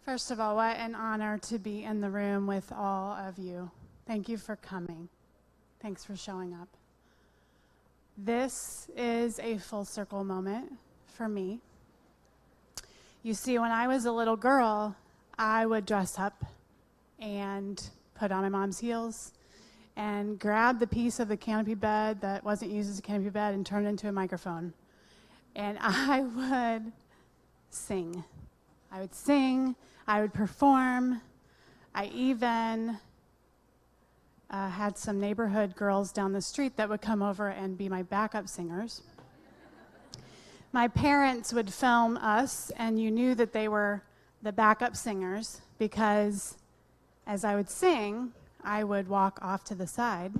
First of all, what an honor to be in the room with all of you. Thank you for coming. Thanks for showing up. This is a full circle moment for me. You see, when I was a little girl, I would dress up and put on my mom's heels and grab the piece of the canopy bed that wasn't used as a canopy bed and turn it into a microphone. And I would sing. I would sing, I would perform. I even had some neighborhood girls down the street that would come over and be my backup singers. My parents would film us, and you knew that they were the backup singers because as I would sing, I would walk off to the side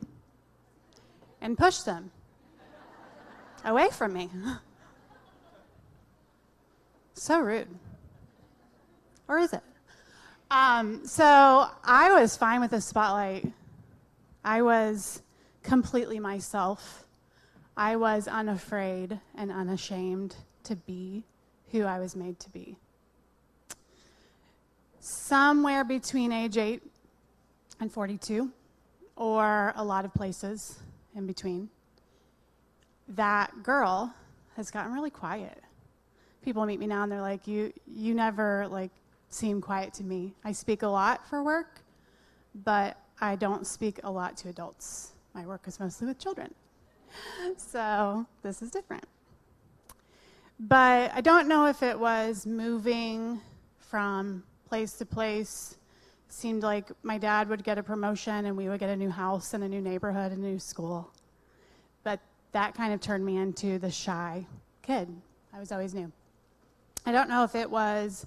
and push them away from me. So rude. Or is it? So I was fine with the spotlight. I was completely myself. I was unafraid and unashamed to be who I was made to be. Somewhere between age 8 and 42, or a lot of places in between, that girl has gotten really quiet. People meet me now and they're like, you never seem quiet to me. I speak a lot for work, but I don't speak a lot to adults. My work is mostly with children. So this is different. But I don't know if it was moving from place to place. It seemed like my dad would get a promotion and we would get a new house and a new neighborhood and a new school. But that kind of turned me into the shy kid. I was always new. I don't know if it was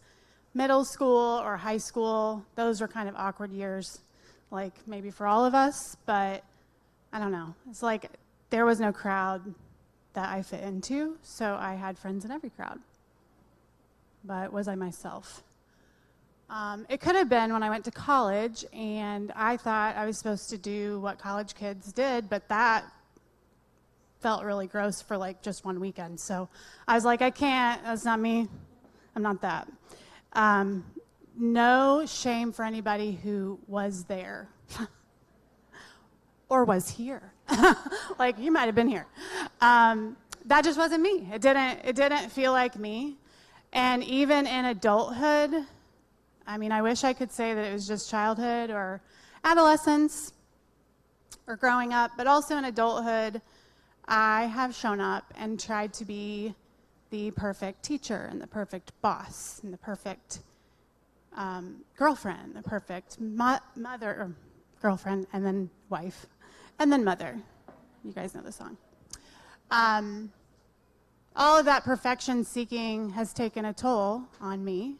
middle school or high school. Those were kind of awkward years, like maybe for all of us, but I don't know. It's like there was no crowd that I fit into, so I had friends in every crowd. But was I myself? It could have been when I went to college, and I thought I was supposed to do what college kids did, but that felt really gross for just one weekend. So I was like, I can't, that's not me. I'm not that. No shame for anybody who was there or was here. You might have been here. That just wasn't me. It didn't feel like me. And even in adulthood, I wish I could say that it was just childhood or adolescence or growing up, but also in adulthood, I have shown up and tried to be the perfect teacher and the perfect boss and the perfect girlfriend, the perfect mother, or girlfriend, and then wife, and then mother. You guys know the song. All of that perfection seeking has taken a toll on me.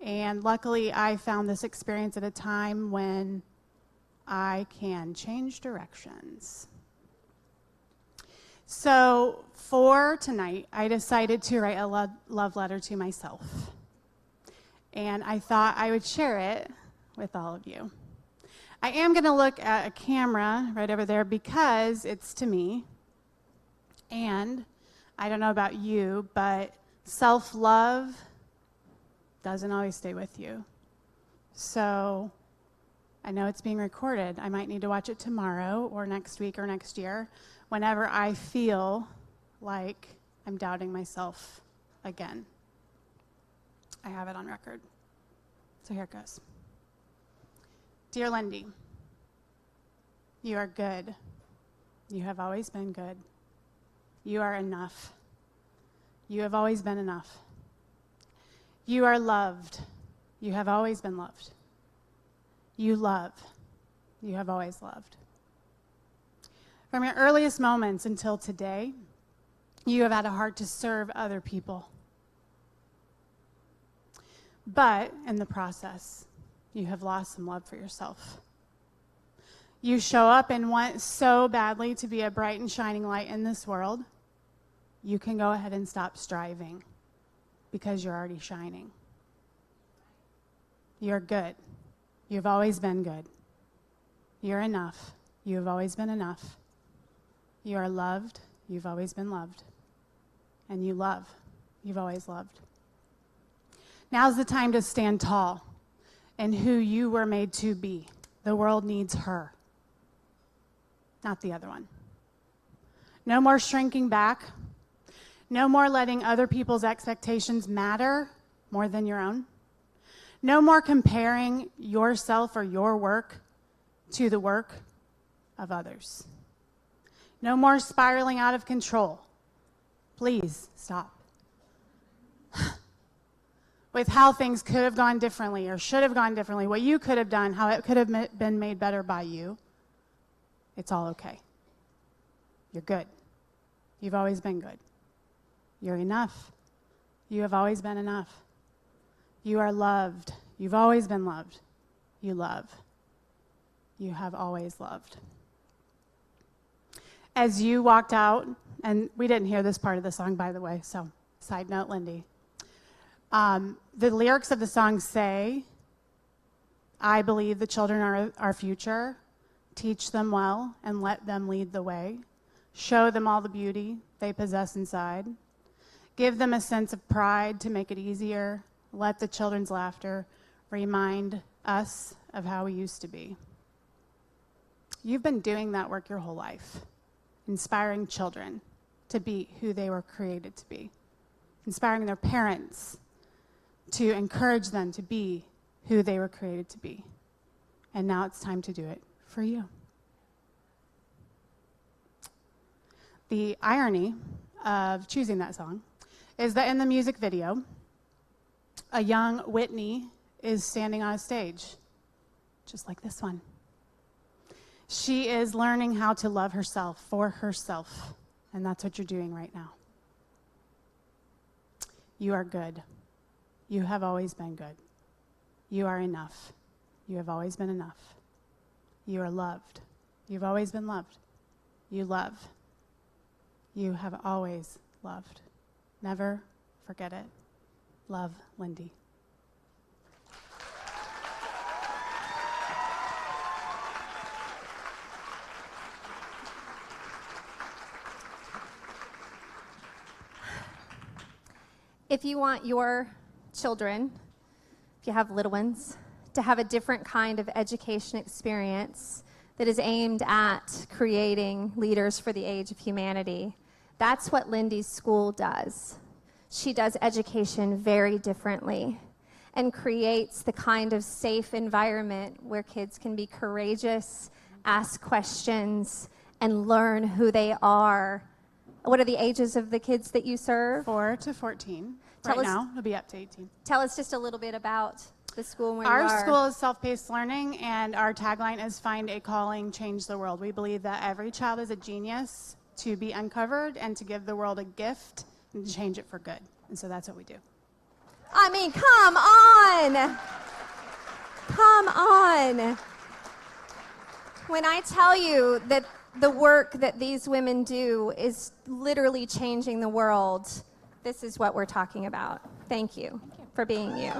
And luckily, I found this experience at a time when I can change directions. So for tonight, I decided to write a love letter to myself. And I thought I would share it with all of you. I am going to look at a camera right over there because it's to me. And I don't know about you, but self-love doesn't always stay with you. So I know it's being recorded. I might need to watch it tomorrow or next week or next year whenever I feel like I'm doubting myself again. I have it on record. So here it goes. Dear Lyndie, you are good. You have always been good. You are enough. You have always been enough. You are loved. You have always been loved. You love. You have always loved. From your earliest moments until today, you have had a heart to serve other people. But in the process, you have lost some love for yourself. You show up and want so badly to be a bright and shining light in this world, you can go ahead and stop striving because you're already shining. You're good. You've always been good. You're enough. You have always been enough. You are loved. You've always been loved. And you love. You've always loved. Now's the time to stand tall in who you were made to be. The world needs her, not the other one. No more shrinking back. No more letting other people's expectations matter more than your own. No more comparing yourself or your work to the work of others. No more spiraling out of control. Please stop. With how things could have gone differently or should have gone differently, what you could have done, how it could have been made better by you, it's all okay. You're good. You've always been good. You're enough. You have always been enough. You are loved. You've always been loved. You love. You have always loved. As you walked out, and we didn't hear this part of the song, by the way, so side note, Lyndie. The lyrics of the song say, I believe the children are our future. Teach them well and let them lead the way. Show them all the beauty they possess inside. Give them a sense of pride to make it easier. Let the children's laughter remind us of how we used to be. You've been doing that work your whole life, inspiring children to be who they were created to be, inspiring their parents to encourage them to be who they were created to be. And now it's time to do it for you. The irony of choosing that song is that in the music video, a young Whitney is standing on a stage, just like this one. She is learning how to love herself for herself, and that's what you're doing right now. You are good. You have always been good. You are enough. You have always been enough. You are loved. You've always been loved. You love. You have always loved. Never forget it. Love, Lyndie. If you want your children, if you have little ones, to have a different kind of education experience that is aimed at creating leaders for the age of humanity, that's what Lyndie's school does. She does education very differently and creates the kind of safe environment where kids can be courageous, ask questions, and learn who they are. What are the ages of the kids that you serve? 4 to 14. Right now, it'll be up to 18. Tell us just a little bit about the school and where Our you are. school is self-paced learning, and our tagline is find a calling, change the world. We believe that every child is a genius to be uncovered and to give the world a gift and to change it for good. And so that's what we do. I mean, come on. Come on. When I tell you that the work that these women do is literally changing the world, this is what we're talking about. Thank you for being you.